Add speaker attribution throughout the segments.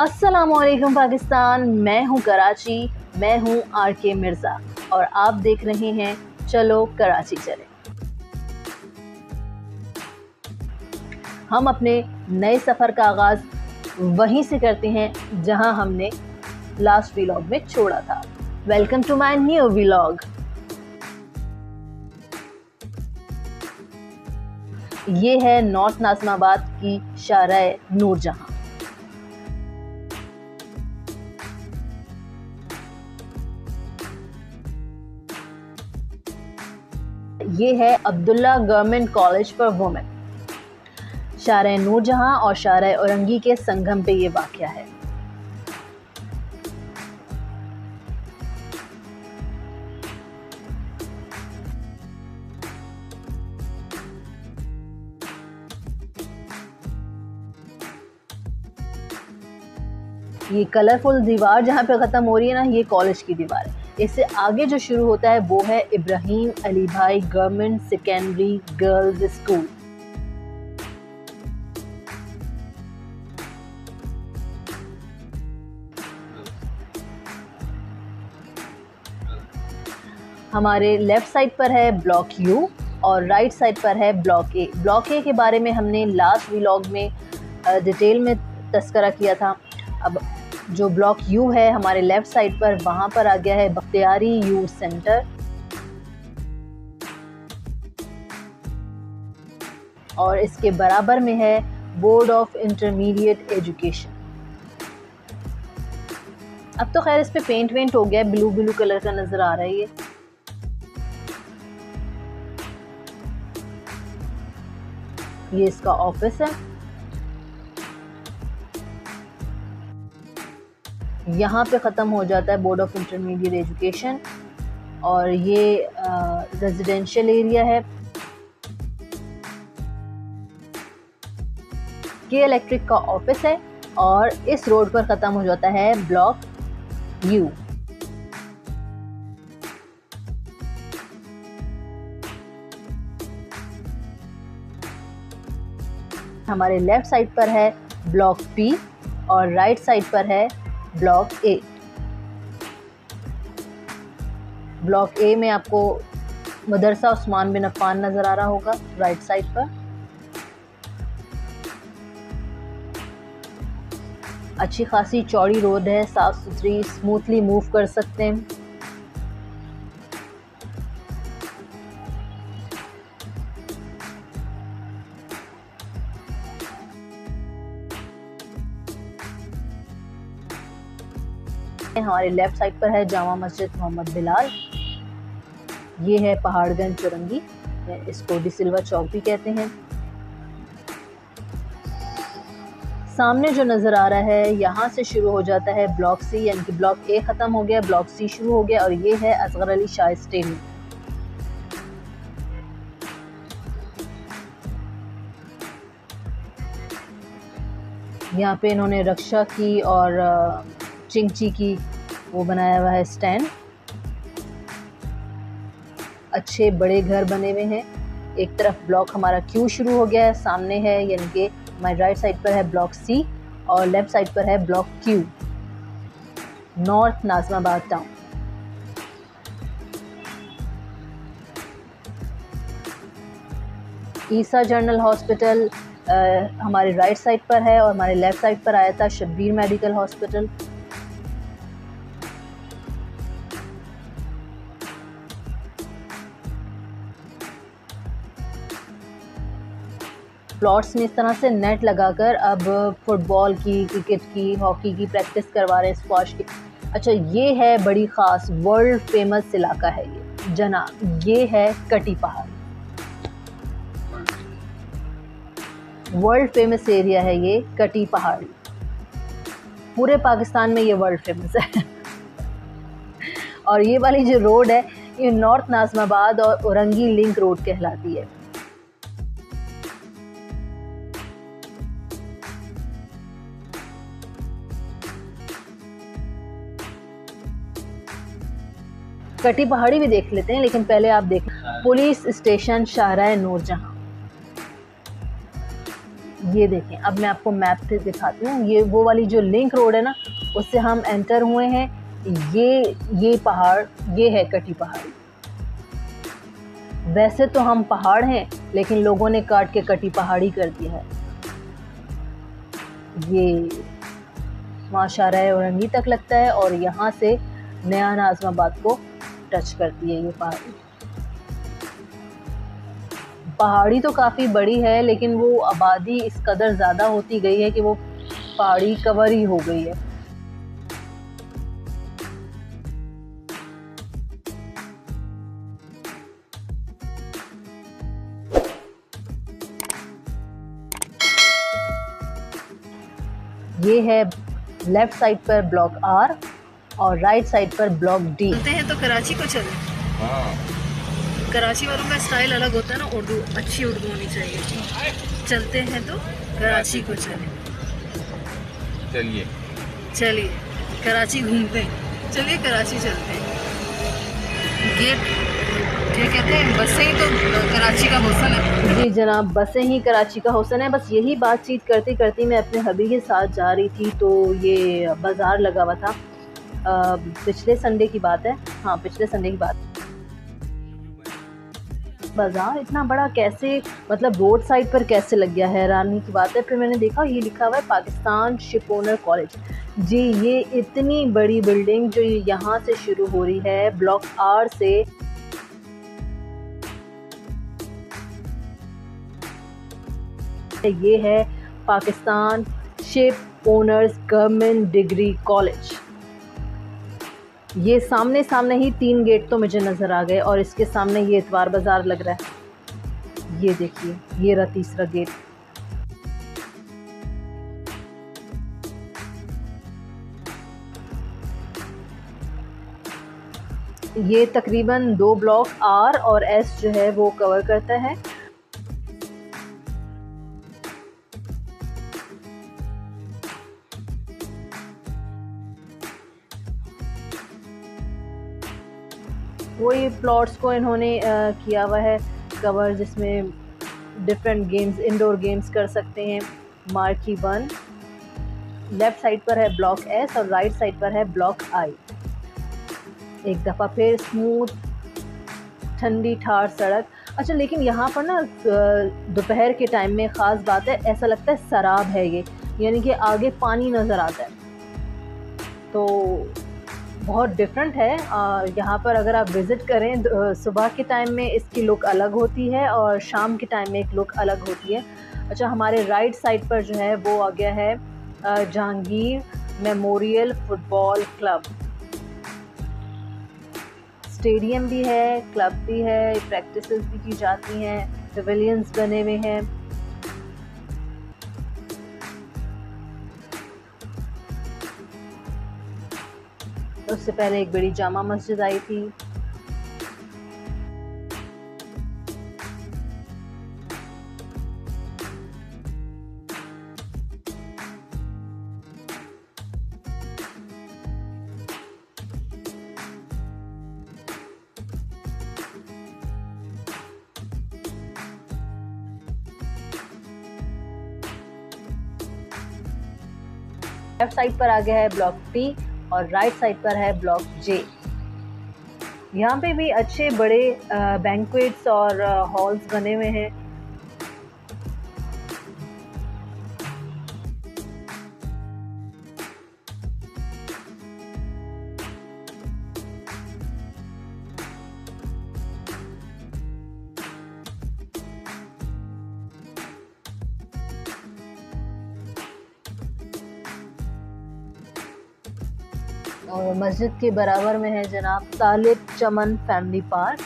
Speaker 1: अस्सलामुअलैकुम पाकिस्तान, मैं हूँ कराची, मैं हूँ RK मिर्ज़ा और आप देख रहे हैं चलो कराची चले। हम अपने नए सफ़र का आगाज़ वहीं से करते हैं जहां हमने लास्ट व्लॉग में छोड़ा था। Welcome to my new vlog. ये है नॉर्थ नाज़िमाबाद की शाराए नूरजहां। ये है Abdullah government college for women. शाराए नूरजहां और शाराए औरंगी के संगम पे ये वाक़या है। ये कलरफुल दीवार जहाँ पे ख़त्म हो रही है ना, ये कॉलेज की दीवार है। इससे आगे जो शुरू होता है वो है इब्राहिम अली भाई गवर्नमेंट सेकेंडरी गर्ल्स स्कूल। हमारे लेफ़्ट साइड पर है ब्लॉक यू और राइट साइड पर है ब्लॉक ए। ब्लॉक ए के बारे में हमने लास्ट व्लॉग में डिटेल में तस्करा किया था। अब जो ब्लॉक यू है हमारे लेफ़्ट साइड पर, वहाँ पर आ गया है बख्तियारी यूथ सेंटर और इसके बराबर में है बोर्ड ऑफ इंटरमीडिएट एजुकेशन। अब तो खैर इस पे पेंट वेंट हो गया है, ब्लू ब्लू कलर का नज़र आ रहा है ये इसका ऑफिस है। यहाँ पे ख़त्म हो जाता है बोर्ड ऑफ इंटरमीडिएट एजुकेशन और ये रेजिडेंशियल एरिया है। के इलेक्ट्रिक का ऑफिस है और इस रोड पर ख़त्म हो जाता है ब्लॉक यू। हमारे लेफ़्ट साइड पर है ब्लॉक पी और राइट साइड पर है ब्लॉक ए। ब्लॉक ए में आपको मदरसा उस्मान बिन अफ़्फ़ान नज़र आ रहा होगा राइट साइड पर। अच्छी खासी चौड़ी रोड है, साफ़ सुथरी, स्मूथली मूव कर सकते हैं। हमारे लेफ़्ट साइड पर है जामा मस्जिद मोहम्मद बिलाल। ये है पहाड़गंज चौरंगी, इसको डिसिल्वा चौक भी कहते हैं। सामने जो नज़र आ रहा है यहाँ से शुरू हो जाता है ब्लॉक सी, यानी कि ब्लॉक ए ख़त्म हो गया, ब्लॉक सी शुरू हो गया और ये है असगर अली शाह स्टेडियम। यहाँ पे इन्होंने रक्षा की और चिंची की वो बनाया हुआ है स्टैंड। अच्छे बड़े घर बने हुए हैं। एक तरफ ब्लॉक हमारा क्यू शुरू हो गया है, सामने है यानी कि हमारे राइट साइड पर है ब्लॉक सी और लेफ़्ट साइड पर है block Q, north Nazimabad town. Isa general hospital हमारे राइट साइड पर है और हमारे लेफ़्ट साइड पर आया था शब्बीर मेडिकल हॉस्पिटल। प्लॉट्स में इस तरह से नेट लगाकर अब फुटबॉल की, क्रिकेट की, हॉकी की प्रैक्टिस करवा रहे हैं, स्क्वाश की। अच्छा, ये है बड़ी ख़ास वर्ल्ड फेमस इलाका है ये जना, ये है कटी पहाड़ी। वर्ल्ड फेमस एरिया है ये कटी पहाड़ी, पूरे पाकिस्तान में ये वर्ल्ड फेमस है। और ये वाली जो रोड है ये नॉर्थ नाज़िमाबाद और औरंगी लिंक रोड कहलाती है। कटी पहाड़ी भी देख लेते हैं, लेकिन पहले आप देख पुलिस स्टेशन शाराए नूरजहां। ये देखें, अब मैं आपको मैप से दिखाती हूँ। ये वो वाली जो लिंक रोड है ना, उससे हम एंटर हुए हैं। ये पहाड़, ये है कटी पहाड़ी। वैसे तो हम पहाड़ हैं, लेकिन लोगों ने काट के कटी पहाड़ी कर दिया है। ये माशारा औरंगी तक लगता है और यहाँ से नया नाज़िमाबाद को टच करती है ये पहाड़ी। पहाड़ी तो काफ़ी बड़ी है, लेकिन वो आबादी इस कदर ज़्यादा होती गई है कि वो पहाड़ी कवर ही हो गई है। ये है लेफ्ट साइड पर ब्लॉक आर और राइट साइड पर ब्लॉक डी। चलते हैं तो कराची को चलें। कराची वालों का स्टाइल अलग होता है ना, उर्दू अच्छी उर्दू होनी चाहिए। चलते हैं तो कराची को चलें। चलिए कराची घूमते हैं। चलिए कराची चलते हैं। गेट क्या कहते हैं, बसें ही तो कराची का हुस्न है। जी जनाब, बसें ही कराची का हुस्न है। बस यही बातचीत करते करते मैं अपने हबी के साथ जा रही थी, तो ये बाज़ार लगा हुआ था। पिछले संडे की बात है, हाँ पिछले संडे की बात। बाज़ार इतना बड़ा कैसे, मतलब रोड साइड पर कैसे लग गया, हैरानी की बात है। फिर मैंने देखा ये लिखा हुआ है पाकिस्तान शिप ओनर कॉलेज। जी ये इतनी बड़ी बिल्डिंग जो यहाँ से शुरू हो रही है ब्लॉक आर से, ये है Pakistan ship owners government degree college. ये सामने सामने ही 3 गेट तो मुझे नज़र आ गए और इसके सामने ये इतवार बाज़ार लग रहा है। ये देखिए, ये रहा तीसरा गेट। ये तकरीबन 2 ब्लॉक आर और एस जो है वो कवर करता है। वही प्लॉट्स को इन्होंने किया हुआ है कवर, जिसमें डिफरेंट गेम्स, इंडोर गेम्स कर सकते हैं। मार्की 1 लेफ़्ट साइड पर है ब्लॉक एस और राइट साइड पर है ब्लॉक आई। एक दफ़ा फिर स्मूथ ठंडी ठार सड़क। अच्छा, लेकिन यहाँ पर ना दोपहर के टाइम में ख़ास बात है, ऐसा लगता है सराब है ये, यानी कि आगे पानी नज़र आता है, तो बहुत डिफरेंट है। यहाँ पर अगर आप विज़िट करें, सुबह के टाइम में इसकी लुक अलग होती है और शाम के टाइम में एक लुक अलग होती है। अच्छा, हमारे राइट साइड पर जो है वो आ गया है Jahangir memorial football club. Stadium भी है, क्लब भी है, प्रैक्टिसेस भी की जाती हैं, पेविलियंस बने हुए हैं। उससे पहले एक बड़ी जामा मस्जिद आई थी। लेफ्ट साइड पर आ गया है ब्लॉक पी और राइट साइड पर है ब्लॉक जे। यहाँ पे भी अच्छे बड़े बैंक्वेट्स और हॉल्स बने हुए हैं। और मस्जिद के बराबर में है जनाब तालिब चमन फैमिली पार्क।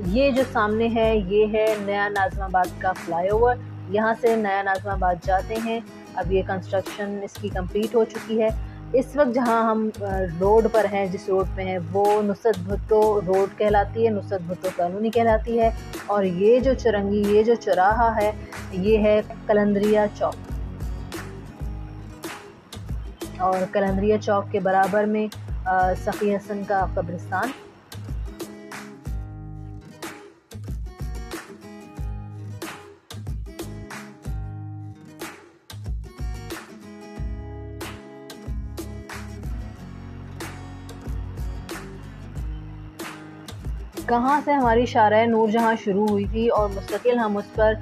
Speaker 1: ये जो सामने है ये है नया नाज़िमाबाद का फ्लाईओवर। यहाँ से नया नाज़िमाबाद जाते हैं। अब ये कंस्ट्रक्शन इसकी कंप्लीट हो चुकी है। इस वक्त जहां हम रोड पर हैं, जिस रोड पे हैं, वो नुसरत भुट्टो रोड कहलाती है, नुसरत भुट्टो कॉलोनी कहलाती है। और ये जो चुरंगी, ये जो चौराहा है, ये है कलंदरिया चौक। और कलंदरिया चौक के बराबर में सफ़ी हसन का कब्रिस्तान। कहाँ से हमारी शारा नूरजहाँ शुरू हुई थी और मुस्तकिल हम उस पर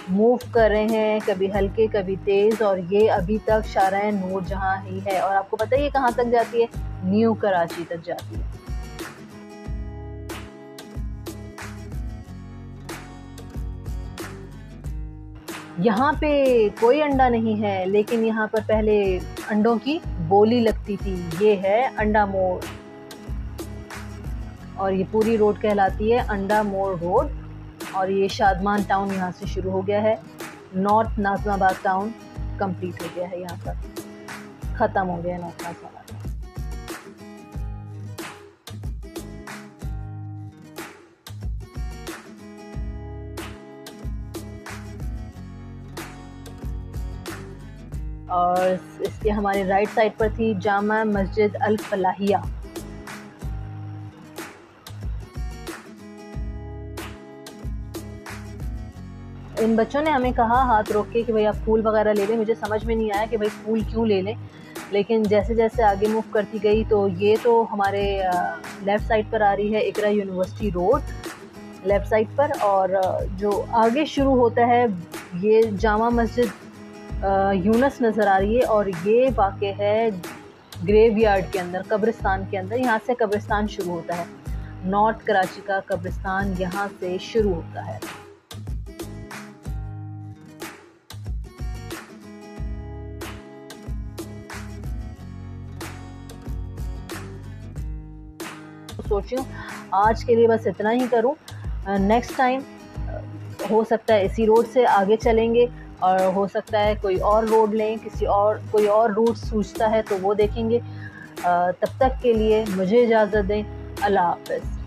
Speaker 1: मूव कर रहे हैं, कभी हल्के कभी तेज़, और ये अभी तक शारा नूरजहाँ ही है। और आपको पता है ये कहाँ तक जाती है? न्यू कराची तक जाती है। यहाँ पे कोई अंडा नहीं है, लेकिन यहाँ पर पहले अंडों की बोली लगती थी। ये है अंडा मोड़, और ये पूरी रोड कहलाती है अंडा मोड़ रोड। और ये शादमान टाउन यहाँ से शुरू हो गया है। नॉर्थ नाज़िमाबाद टाउन कंप्लीट हो गया है, यहाँ पर ख़त्म हो गया है नॉर्थ नाज़िमाबाद। और इसके हमारे राइट साइड पर थी जामा मस्जिद अल फलाहिया। इन बच्चों ने हमें कहा हाथ रोक के कि भाई आप फूल वगैरह ले लें। मुझे समझ में नहीं आया कि भाई फूल क्यों ले लें, लेकिन जैसे जैसे आगे मूव करती गई तो ये तो हमारे लेफ़्ट साइड पर आ रही है इकरा यूनिवर्सिटी रोड लेफ़्ट साइड पर, और जो आगे शुरू होता है ये जामा मस्जिद यूनस नज़र आ रही है। और ये वाक़ है ग्रेवयार्ड के अंदर, कब्रिस्तान के अंदर। यहाँ से कब्रिस्तान शुरू होता है, नॉर्थ कराची का कब्रिस्तान यहाँ से शुरू होता है। सोच रही हूँ आज के लिए बस इतना ही करूँ। नेक्स्ट टाइम हो सकता है इसी रोड से आगे चलेंगे, और हो सकता है कोई और रोड लें, कोई और रूट सूझता है तो वो देखेंगे। तब तक के लिए मुझे इजाज़त दें। अल्लाह हाफ़िज़।